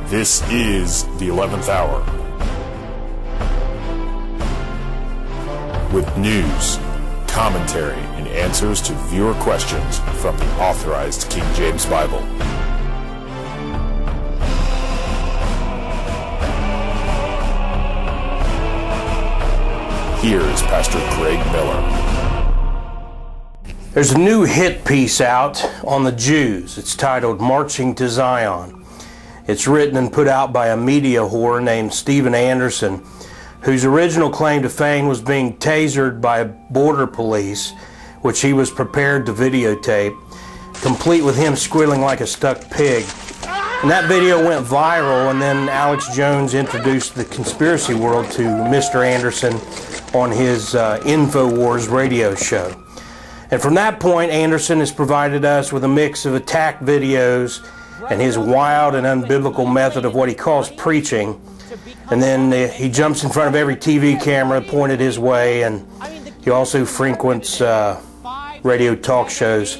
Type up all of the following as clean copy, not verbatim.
This is the 11th hour. With news, commentary, and answers to viewer questions from the Authorized King James Bible. Here is Pastor Greg Miller. There's a new hit piece out on the Jews. It's titled Marching to Zion. It's written and put out by a media whore named Steven Anderson, whose original claim to fame was being tasered by border police, which he was prepared to videotape, complete with him squealing like a stuck pig. And that video went viral, and then Alex Jones introduced the conspiracy world to Mr. Anderson on his InfoWars radio show. And from that point, Anderson has provided us with a mix of attack videos and his wild and unbiblical method of what he calls preaching. And then he jumps in front of every TV camera pointed his way, and he also frequents radio talk shows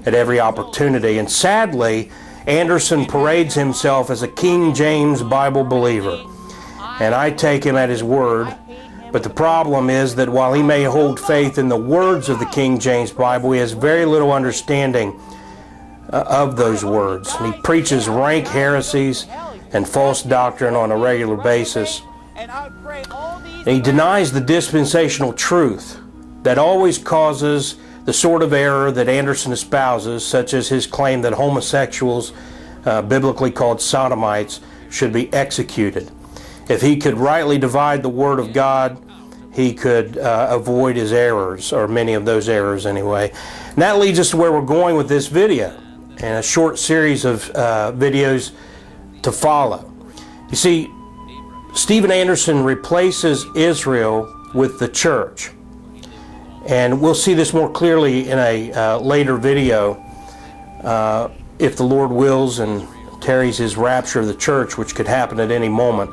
at every opportunity. And sadly, Anderson parades himself as a King James Bible believer. And I take him at his word. But the problem is that while he may hold faith in the words of the King James Bible, he has very little understanding of those words. And he preaches rank heresies and false doctrine on a regular basis. And he denies the dispensational truth that always causes the sort of error that Anderson espouses, such as his claim that homosexuals, biblically called sodomites, should be executed. If he could rightly divide the Word of God, he could avoid his errors, or many of those errors anyway. And that leads us to where we're going with this video, and a short series of videos to follow. You see, Steven Anderson replaces Israel with the church. And we'll see this more clearly in a later video, if the Lord wills and tarries his rapture of the church, which could happen at any moment.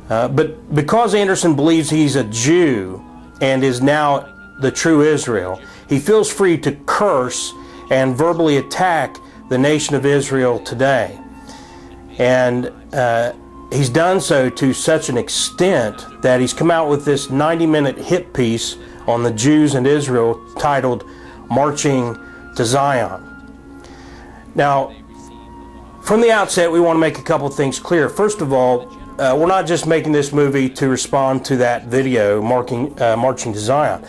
But because Anderson believes he's a Jew and is now the true Israel, he feels free to curse and verbally attack the nation of Israel today. And he's done so to such an extent that he's come out with this 90-minute hit piece on the Jews and Israel titled Marching to Zion. Now, from the outset, we want to make a couple of things clear. First of all, we're not just making this movie to respond to that video, Marching to Zion.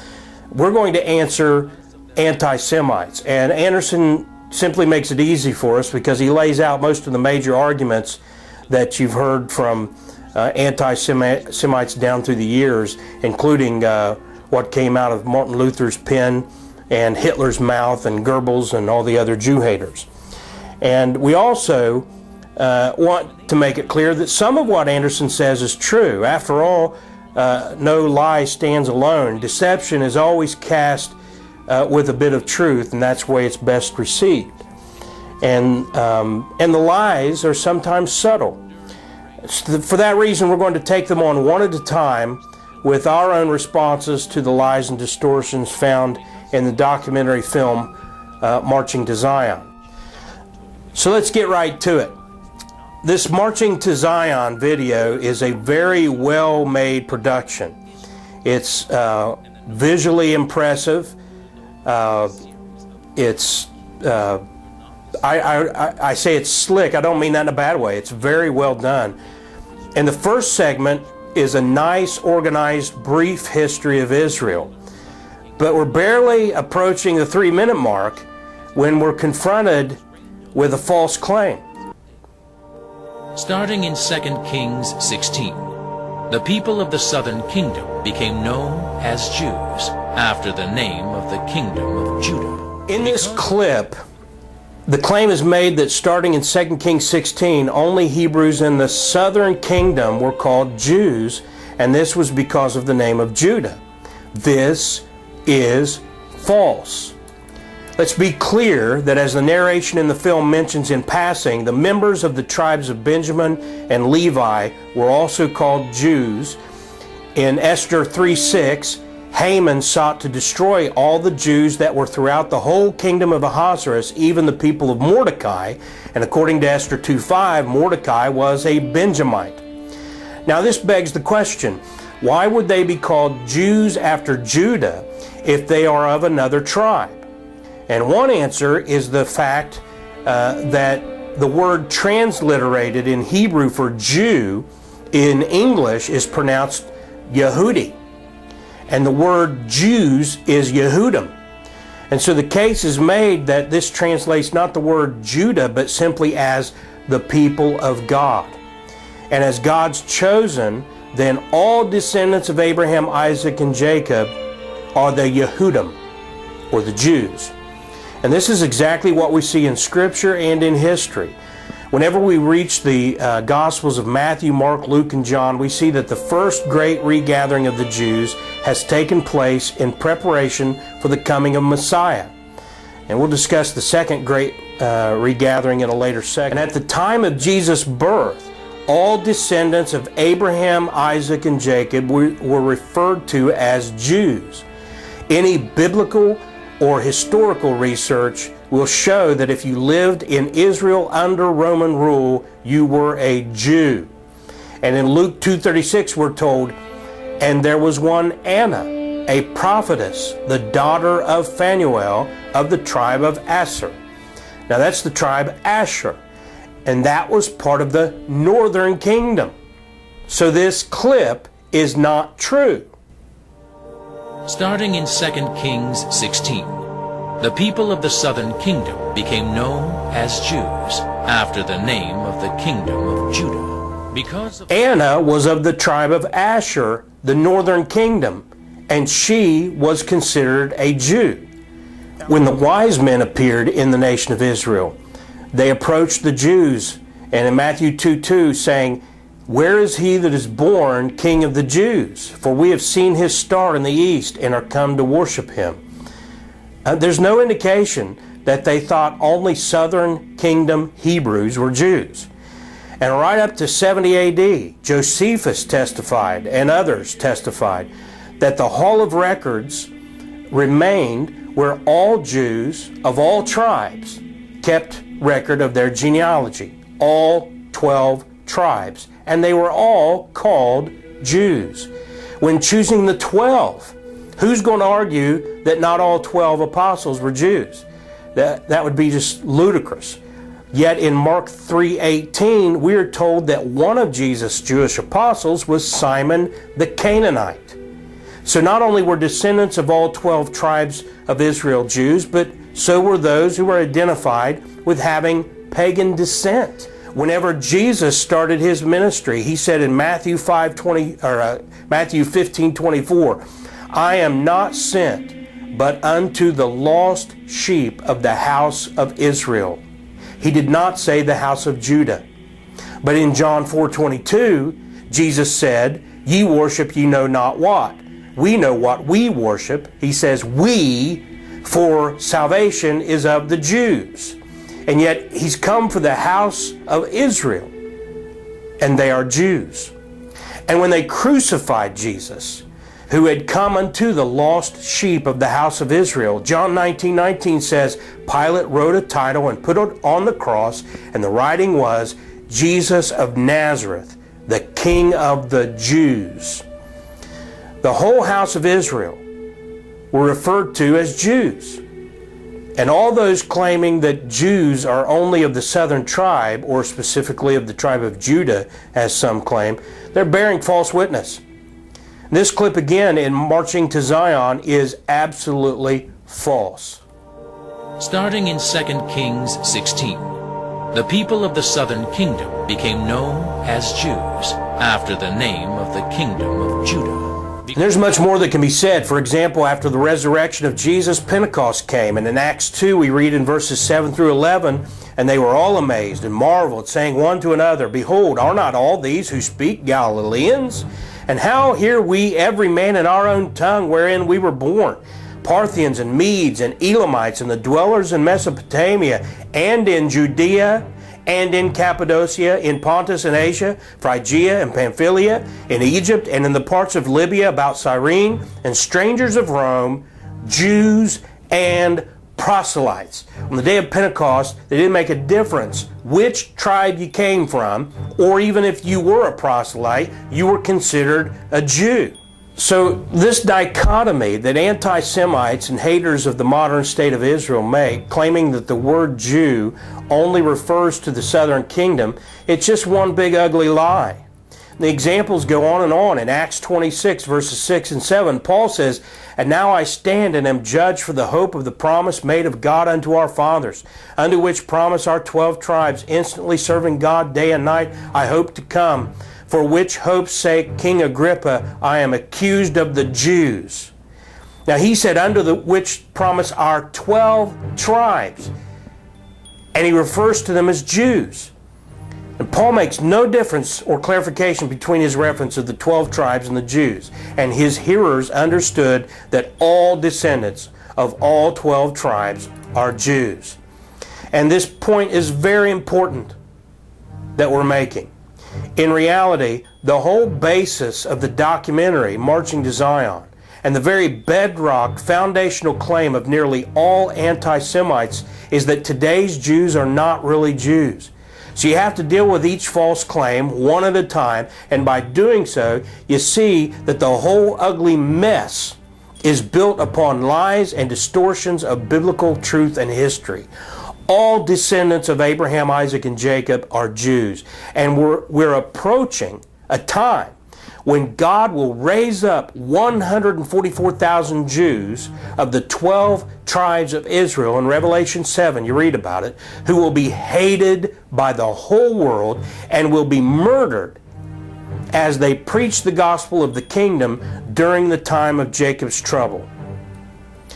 We're going to answer anti-Semites. And Anderson simply makes it easy for us because he lays out most of the major arguments that you've heard from anti-Semites down through the years, including what came out of Martin Luther's pen and Hitler's mouth and Goebbels and all the other Jew haters. And we also want to make it clear that some of what Anderson says is true. After all, no lie stands alone. Deception is always cast with a bit of truth, and that's the way it's best received. And the lies are sometimes subtle. For that reason, we're going to take them on one at a time with our own responses to the lies and distortions found in the documentary film Marching to Zion. So let's get right to it. This Marching to Zion video is a very well-made production. It's visually impressive. I say it's slick. I don't mean that in a bad way. It's very well done. And the first segment is a nice, organized, brief history of Israel. But we're barely approaching the 3-minute mark when we're confronted with a false claim. Starting in 2 Kings 16, the people of the southern kingdom became known as Jews after the name of the kingdom of Judah. In this clip, the claim is made that starting in 2 Kings 16, only Hebrews in the southern kingdom were called Jews, and this was because of the name of Judah. This is false. Let's be clear that as the narration in the film mentions in passing, the members of the tribes of Benjamin and Levi were also called Jews. In Esther 3:6, Haman sought to destroy all the Jews that were throughout the whole kingdom of Ahasuerus, even the people of Mordecai. And according to Esther 2:5, Mordecai was a Benjamite. Now this begs the question, why would they be called Jews after Judah if they are of another tribe? And one answer is the fact that the word transliterated in Hebrew for Jew in English is pronounced Yehudi. And the word Jews is Yehudim. And so the case is made that this translates not the word Judah, but simply as the people of God. And as God's chosen, then all descendants of Abraham, Isaac, and Jacob are the Yehudim, or the Jews. And this is exactly what we see in Scripture and in history. Whenever we reach the Gospels of Matthew, Mark, Luke, and John, we see that the first great regathering of the Jews has taken place in preparation for the coming of Messiah. And we'll discuss the second great regathering in a later segment. And at the time of Jesus' birth, all descendants of Abraham, Isaac, and Jacob were referred to as Jews. Any biblical or historical research will show that if you lived in Israel under Roman rule, you were a Jew. And in Luke 2:36 we're told, and there was one Anna, a prophetess, the daughter of Phanuel of the tribe of Asher. Now that's the tribe Asher, and that was part of the northern kingdom. So this clip is not true. Starting in 2 Kings 16, the people of the southern kingdom became known as Jews after the name of the kingdom of Judah. Because of Anna was of the tribe of Asher, the northern kingdom, and she was considered a Jew. When the wise men appeared in the nation of Israel, they approached the Jews, and in Matthew 2:2 saying, "Where is he that is born King of the Jews? For we have seen his star in the east and are come to worship him." There's no indication that they thought only southern kingdom Hebrews were Jews. And right up to 70 AD, Josephus testified and others testified that the Hall of Records remained where all Jews of all tribes kept record of their genealogy, all 12 tribes, and they were all called Jews. When choosing the 12, who's going to argue that not all 12 apostles were Jews? That would be just ludicrous. Yet in Mark 3:18, we are told that one of Jesus' Jewish apostles was Simon the Canaanite. So not only were descendants of all 12 tribes of Israel Jews, but so were those who were identified with having pagan descent. Whenever Jesus started his ministry, he said in Matthew 15:24, "I am not sent but unto the lost sheep of the house of Israel." He did not say the house of Judah. But in John 4:22, Jesus said, "Ye worship ye know not what." We know what we worship. He says, "We, for salvation is of the Jews." And yet he's come for the house of Israel, and they are Jews. And when they crucified Jesus, who had come unto the lost sheep of the house of Israel, John 19:19 says, Pilate wrote a title and put it on the cross, and the writing was, Jesus of Nazareth, the King of the Jews. The whole house of Israel were referred to as Jews. And all those claiming that Jews are only of the southern tribe, or specifically of the tribe of Judah, as some claim, they're bearing false witness. This clip again in Marching to Zion is absolutely false. Starting in 2 Kings 16, the people of the southern kingdom became known as Jews after the name of the kingdom of Judah. There's much more that can be said. For example, after the resurrection of Jesus, Pentecost came. And in Acts 2, we read in verses 7 through 11, "And they were all amazed and marveled, saying one to another, Behold, are not all these who speak Galileans? And how hear we every man in our own tongue wherein we were born? Parthians and Medes and Elamites and the dwellers in Mesopotamia and in Judea and in Cappadocia, in Pontus and Asia, Phrygia and Pamphylia, in Egypt, and in the parts of Libya about Cyrene, and strangers of Rome, Jews and proselytes. On the day of Pentecost, it didn't make a difference which tribe you came from, or even if you were a proselyte, you were considered a Jew. So this dichotomy that anti-Semites and haters of the modern state of Israel make, claiming that the word Jew only refers to the southern kingdom, it's just one big ugly lie. The examples go on and on. In Acts 26, verses 6 and 7, Paul says, "And now I stand and am judged for the hope of the promise made of God unto our fathers, unto which promise our 12 tribes, instantly serving God day and night, I hope to come. For which hope's sake, King Agrippa, I am accused of the Jews." Now he said, "Under the which promise our 12 tribes." And he refers to them as Jews. And Paul makes no difference or clarification between his reference of the 12 tribes and the Jews. And his hearers understood that all descendants of all 12 tribes are Jews. And this point is very important that we're making. In reality, the whole basis of the documentary, Marching to Zion, and the very bedrock foundational claim of nearly all anti-Semites is that today's Jews are not really Jews. So you have to deal with each false claim one at a time, and by doing so, you see that the whole ugly mess is built upon lies and distortions of biblical truth and history. All descendants of Abraham, Isaac, and Jacob are Jews, and we're approaching a time when God will raise up 144,000 Jews of the 12 tribes of Israel. In Revelation 7, you read about it, who will be hated by the whole world and will be murdered as they preach the gospel of the kingdom during the time of Jacob's trouble.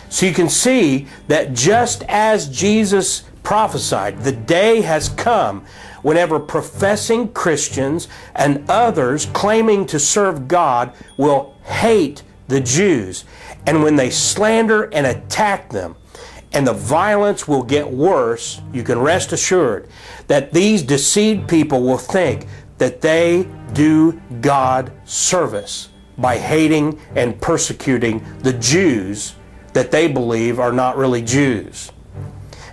So you can see that just as Jesus prophesied, the day has come whenever professing Christians and others claiming to serve God will hate the Jews, and when they slander and attack them, and the violence will get worse, you can rest assured that these deceived people will think that they do God service by hating and persecuting the Jews that they believe are not really Jews.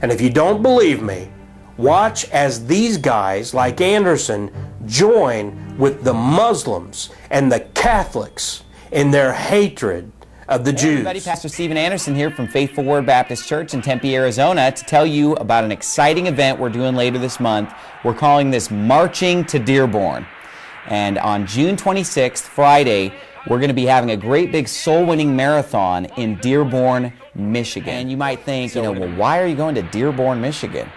And if you don't believe me, watch as these guys like Anderson join with the Muslims and the Catholics in their hatred of the Jews. Hey everybody, Pastor Steven Anderson here from Faithful Word Baptist Church in Tempe, Arizona, to tell you about an exciting event we're doing later this month. We're calling this Marching to Dearborn. And on June 26th, Friday, we're going to be having a great big soul-winning marathon in Dearborn, Michigan. And you might think, well, why are you going to Dearborn, Michigan?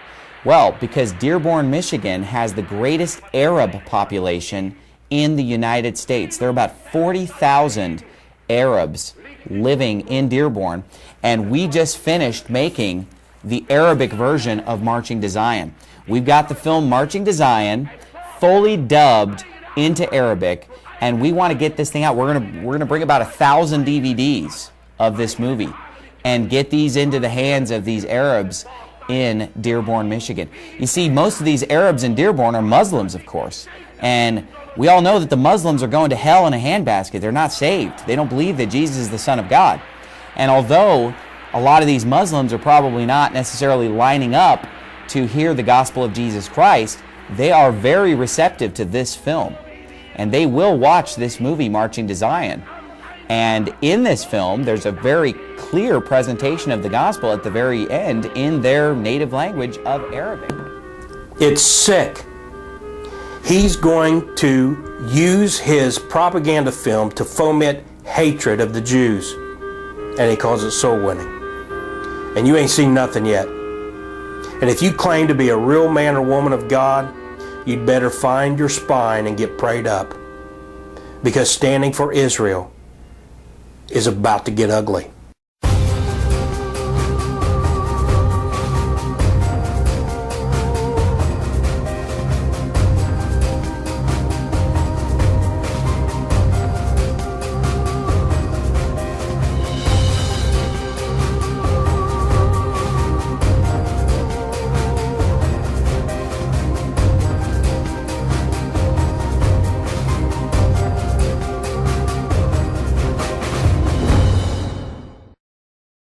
Well, because Dearborn, Michigan has the greatest Arab population in the United States. There are about 40,000 Arabs living in Dearborn, and we just finished making the Arabic version of Marching to Zion. We've got the film Marching to Zion fully dubbed into Arabic, and we want to get this thing out. We're gonna bring about 1,000 DVDs of this movie and get these into the hands of these Arabs in Dearborn, Michigan. You see, most of these Arabs in Dearborn are Muslims, of course, and we all know that the Muslims are going to hell in a handbasket. They're not saved. They don't believe that Jesus is the Son of God. And although a lot of these Muslims are probably not necessarily lining up to hear the gospel of Jesus Christ, they are very receptive to this film. And they will watch this movie, Marching to Zion. And in this film, there's a very clear presentation of the gospel at the very end in their native language of Arabic. It's sick. He's going to use his propaganda film to foment hatred of the Jews. And he calls it soul winning. And you ain't seen nothing yet. And if you claim to be a real man or woman of God, you'd better find your spine and get prayed up. Because standing for Israel is about to get ugly.